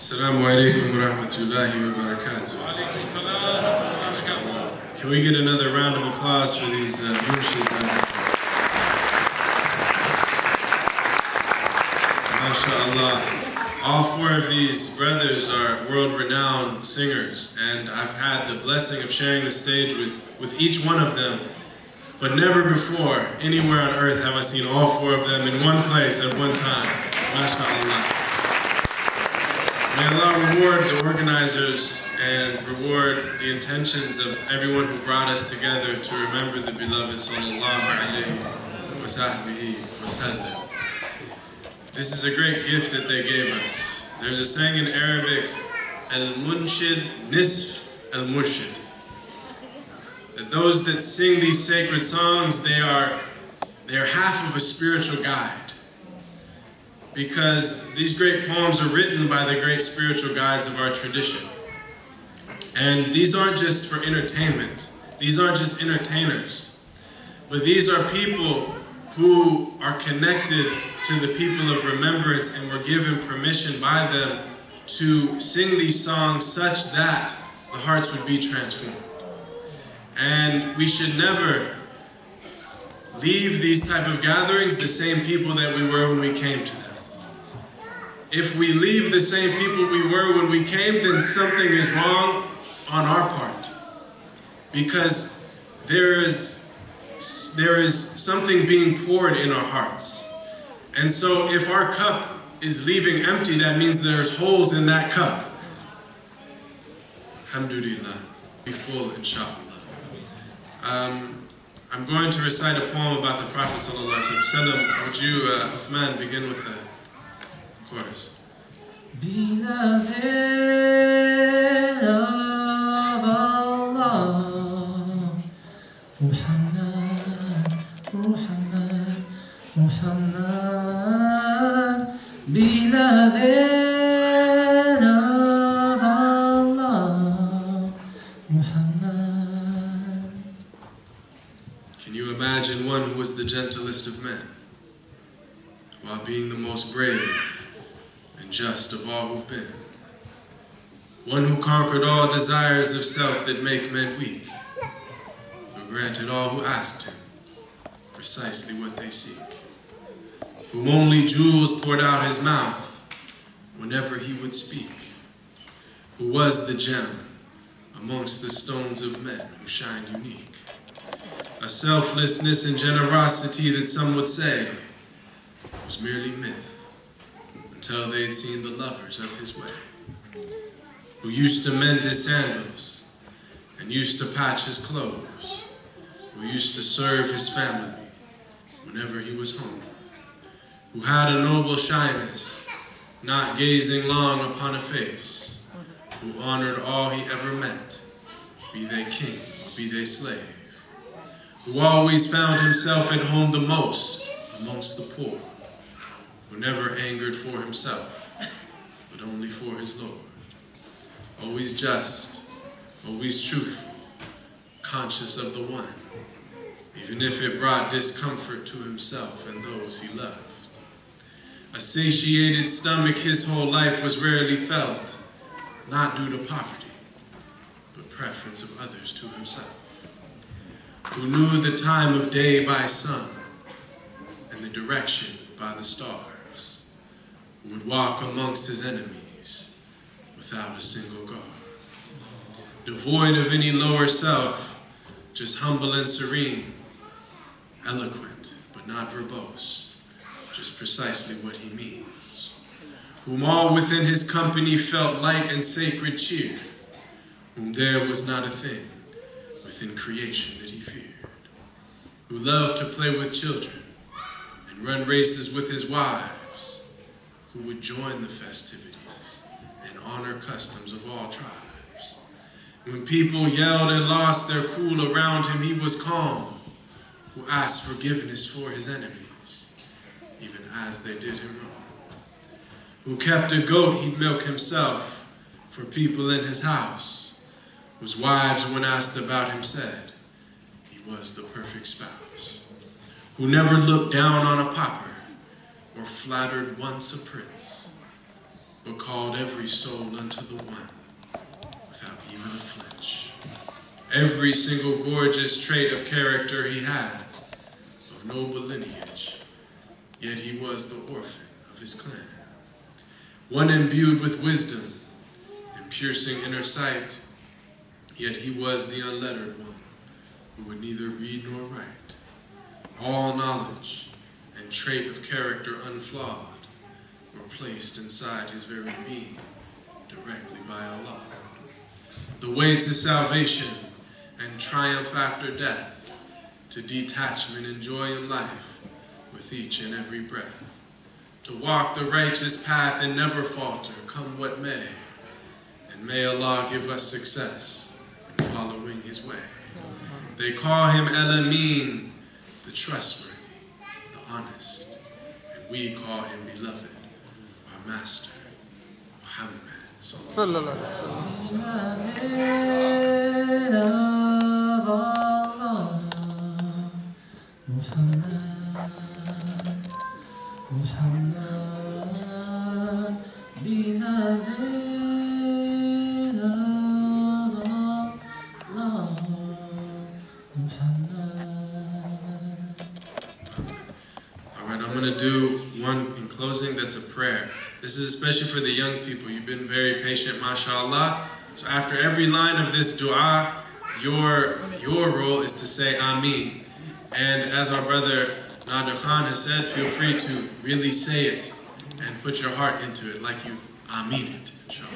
Assalamu alaikum wa rahmatullahi wa barakatuh. Can we get another round of applause for these murshids? MashaAllah. All four of these brothers are world-renowned singers, and I've had the blessing of sharing the stage with each one of them, but never before, anywhere on earth, have I seen all four of them in one place at one time. MashaAllah. May Allah reward the organizers and reward the intentions of everyone who brought us together to remember the beloved sallallahu alayhi wa sahbihi wa sallam. This is a great gift that they gave us. There's a saying in Arabic, al-munshid nisf al-murshid. That those that sing these sacred songs, they are half of a spiritual guide. Because these great poems are written by the great spiritual guides of our tradition. And these aren't just for entertainment. These aren't just entertainers. But these are people who are connected to the people of remembrance and were given permission by them to sing these songs such that the hearts would be transformed. And we should never leave these type of gatherings the same people that we were when we came to them. If we leave the same people we were when we came, then something is wrong on our part. Because there is something being poured in our hearts. And so if our cup is leaving empty, that means there's holes in that cup. Alhamdulillah. Be full, inshallah. I'm going to recite a poem about the Prophet sallallahu alaihi wasallam. Would you, Uthman, begin with the chorus? Beloved of Allah, Muhammad, Muhammad, Muhammad, beloved of Allah, Muhammad. Can you imagine one who was the gentlest of men, while being the most brave and just of all who've been? One who conquered all desires of self that make men weak, who granted all who asked him precisely what they seek, whom only jewels poured out his mouth whenever he would speak, who was the gem amongst the stones of men who shined unique, a selflessness and generosity that some would say was merely myth, until they'd seen the lovers of his way, who used to mend his sandals and used to patch his clothes, who used to serve his family whenever he was home, who had a noble shyness, not gazing long upon a face, who honored all he ever met, be they king or be they slave, who always found himself at home the most amongst the poor, who never angered for himself, but only for his Lord. Always just, always truthful, conscious of the one, even if it brought discomfort to himself and those he loved. A satiated stomach his whole life was rarely felt, not due to poverty, but preference of others to himself. Who knew the time of day by sun and the direction by the stars, who would walk amongst his enemies without a single guard. Devoid of any lower self, just humble and serene, eloquent but not verbose, just precisely what he means. Whom all within his company felt light and sacred cheer, whom there was not a thing within creation that he feared. Who loved to play with children and run races with his wives, who would join the festivities and honor customs of all tribes. When people yelled and lost their cool around him, he was calm, who asked forgiveness for his enemies, even as they did him wrong. Who kept a goat he'd milk himself for people in his house, whose wives, when asked about him, said he was the perfect spouse. Who never looked down on a pauper or flattered once a prince, but called every soul unto the one, without even a flinch. Every single gorgeous trait of character he had, of noble lineage, yet he was the orphan of his clan. One imbued with wisdom and piercing inner sight, yet he was the unlettered one, who would neither read nor write. All knowledge and trait of character unflawed were placed inside his very being, directly by Allah. The way to salvation and triumph after death, to detachment and joy in life with each and every breath. To walk the righteous path and never falter, come what may. And may Allah give us success in following his way. They call him El-Amin, the trustworthy, the honest. And we call him beloved, our master, Muhammad. Sallallahu I'm going to do one in closing that's a prayer. This is especially for the young people. You've been very patient, mashallah. So after every line of this dua, your role is to say Ameen. And as our brother Nader Khan has said, feel free to really say it and put your heart into it like you Ameen it, inshallah.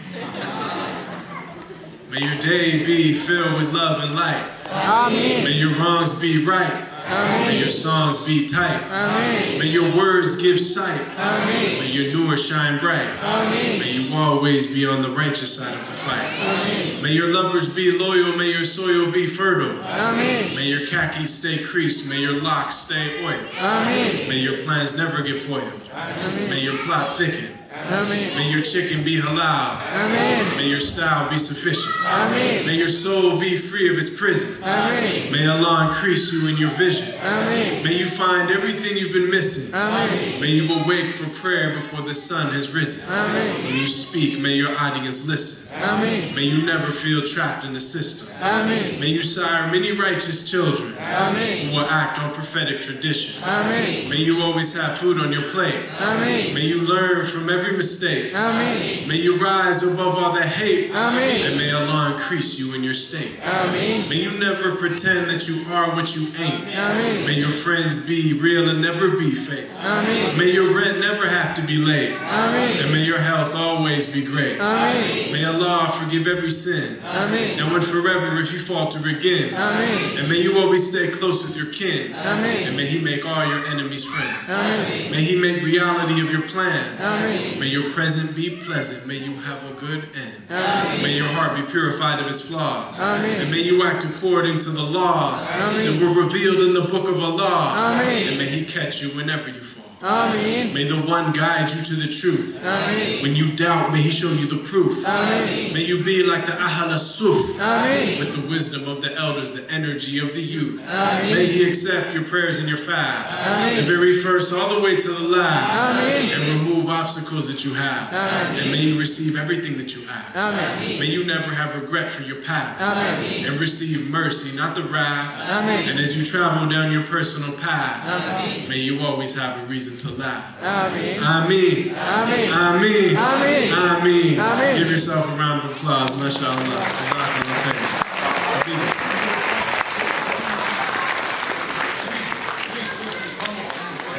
May your day be filled with love and light. Ameen. May your wrongs be right. Ameen. May your songs be tight. Ameen. May your words give sight. Ameen. May your nur shine bright. Ameen. May you always be on the righteous side of the fight. Ameen. May your lovers be loyal. May your soil be fertile. Ameen. May your khakis stay creased. May your locks stay oiled. Ameen. May your plans never get foiled. Ameen. May your plot thicken. Ameen. May your chicken be halal. Ameen. May your style be sufficient. Ameen. May your soul be free of its prison. Ameen. May Allah increase you in your vision. Ameen. May you find everything you've been missing. Ameen. May you awake for prayer before the sun has risen. Ameen. When you speak, may your audience listen. Ameen. May you never feel trapped in the system. Ameen. May you sire many righteous children. Ameen. Who will act on prophetic tradition. Ameen. May you always have food on your plate. Ameen. May you learn from every mistake. Ameen. May you rise above all the hate. Ameen. And may Allah increase you in your state. Ameen. May you never pretend that you are what you ain't. Ameen. May your friends be real and never be fake. Ameen. May your rent never have to be late. Ameen. And may your health always be great. Ameen. May Allah forgive every sin. Ameen. Now and forever if you falter again. Ameen. And may you always stay close with your kin. Ameen. And may He make all your enemies friends. Ameen. May He make reality of your plans. Ameen. May your present be pleasant. May you have a good end. Ameen. May your heart be purified of its flaws. Ameen. And may you act according to the laws that were revealed in the book of Allah. Ameen. And may He catch you whenever you fall. Ameen. May the one guide you to the truth. Ameen. When you doubt, may He show you the proof. Ameen. May you be like the Ahl as-Suf, with the wisdom of the elders, the energy of the youth. Ameen. May He accept your prayers and your fasts, the very first all the way to the last, and remove obstacles that you have. Ameen. And may you receive everything that you ask. Ameen. May you never have regret for your past. Ameen. And receive mercy, not the wrath. Ameen. And as you travel down your personal path, Ameen. May you always have a reason to laugh. Ameen. Ameen. Ameen. Ameen. Ameen. Ameen. Ameen. Give yourself a round of applause. MashaAllah.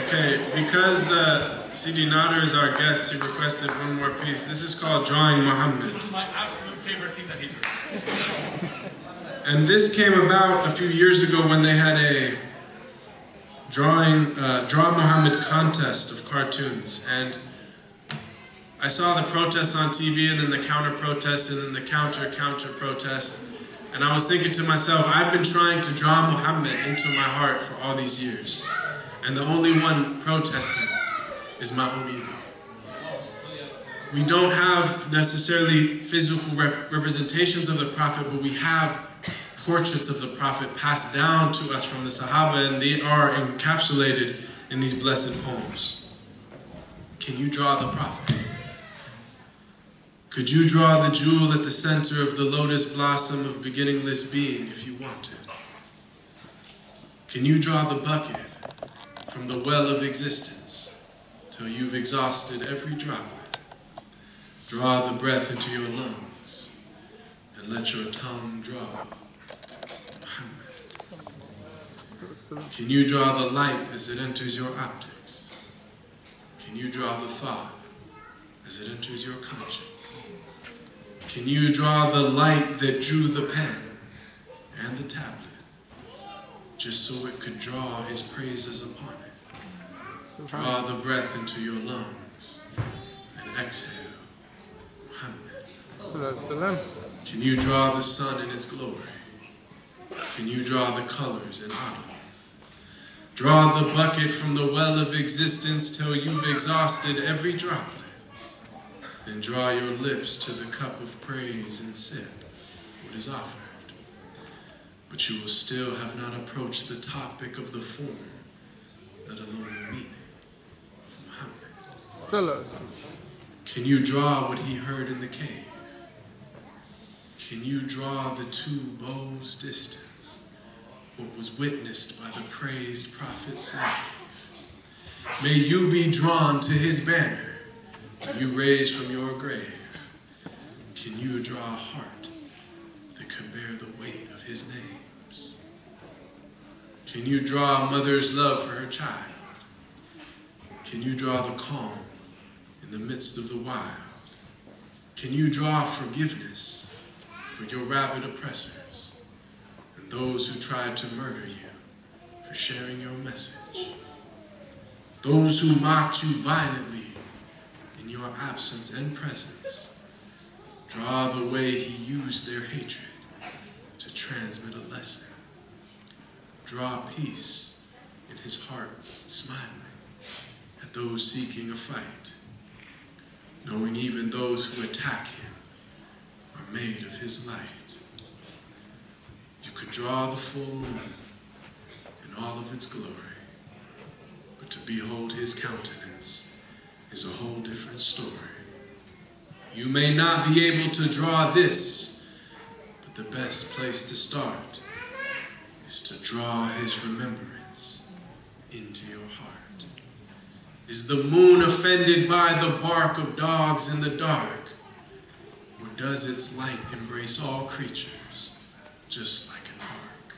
Okay, because Sidi Nader is our guest, he requested one more piece. This is called Drawing Muhammad. This is my absolute favorite thing that he's written. And this came about a few years ago when they had a Draw Muhammad contest of cartoons, and I saw the protests on TV and then the counter protests and then the counter protests, and I was thinking to myself, I've been trying to draw Muhammad into my heart for all these years, and the only one protesting is my own ego. We don't have necessarily physical representations of the Prophet, but we have portraits of the Prophet passed down to us from the Sahaba, and they are encapsulated in these blessed poems. Can you draw the Prophet? Could you draw the jewel at the center of the lotus blossom of beginningless being if you wanted? Can you draw the bucket from the well of existence till you've exhausted every droplet? Draw the breath into your lungs and let your tongue draw Muhammad. Can you draw the light as it enters your optics? Can you draw the thought as it enters your conscience? Can you draw the light that drew the pen and the tablet, just so it could draw his praises upon it? Draw the breath into your lungs and exhale Muhammad. Can you draw the sun in its glory? Can you draw the colors in autumn? Draw the bucket from the well of existence till you've exhausted every droplet. Then draw your lips to the cup of praise and sip what is offered. But you will still have not approached the topic of the form, let alone the meaning of Muhammad. Can you draw what he heard in the cave? Can you draw the two bows' distance, what was witnessed by the praised prophet's slave? May you be drawn to his banner when you raise from your grave. Can you draw a heart that could bear the weight of his names? Can you draw a mother's love for her child? Can you draw the calm in the midst of the wild? Can you draw forgiveness for your rabid oppressors and those who tried to murder you for sharing your message? Those who mocked you violently in your absence and presence, draw the way he used their hatred to transmit a lesson. Draw peace in his heart, smiling at those seeking a fight, knowing even those who attack him are made of his light. You could draw the full moon in all of its glory, but to behold his countenance is a whole different story. You may not be able to draw this, but the best place to start is to draw his remembrance into your heart. Is the moon offended by the bark of dogs in the dark? Or does its light embrace all creatures, just like an ark?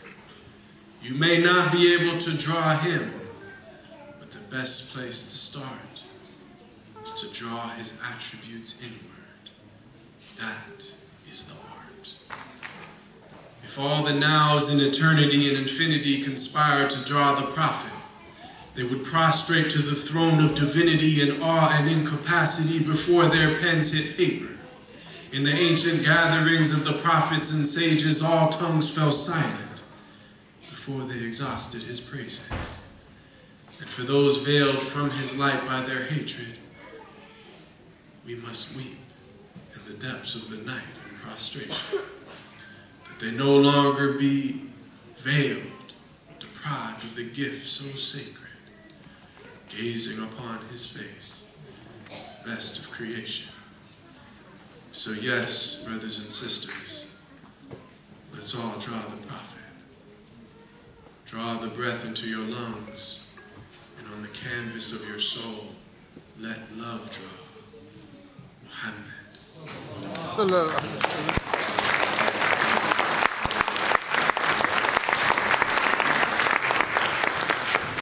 You may not be able to draw him, but the best place to start is to draw his attributes inward. That is the art. If all the nows in eternity and infinity conspire to draw the prophet, they would prostrate to the throne of divinity in awe and incapacity before their pens hit paper. In the ancient gatherings of the prophets and sages, all tongues fell silent before they exhausted his praises. And for those veiled from his light by their hatred, we must weep in the depths of the night in prostration, that they no longer be veiled, deprived of the gift so sacred, gazing upon his face, best of creation. So yes, brothers and sisters, let's all draw the prophet. Draw the breath into your lungs, and on the canvas of your soul, let love draw Muhammad.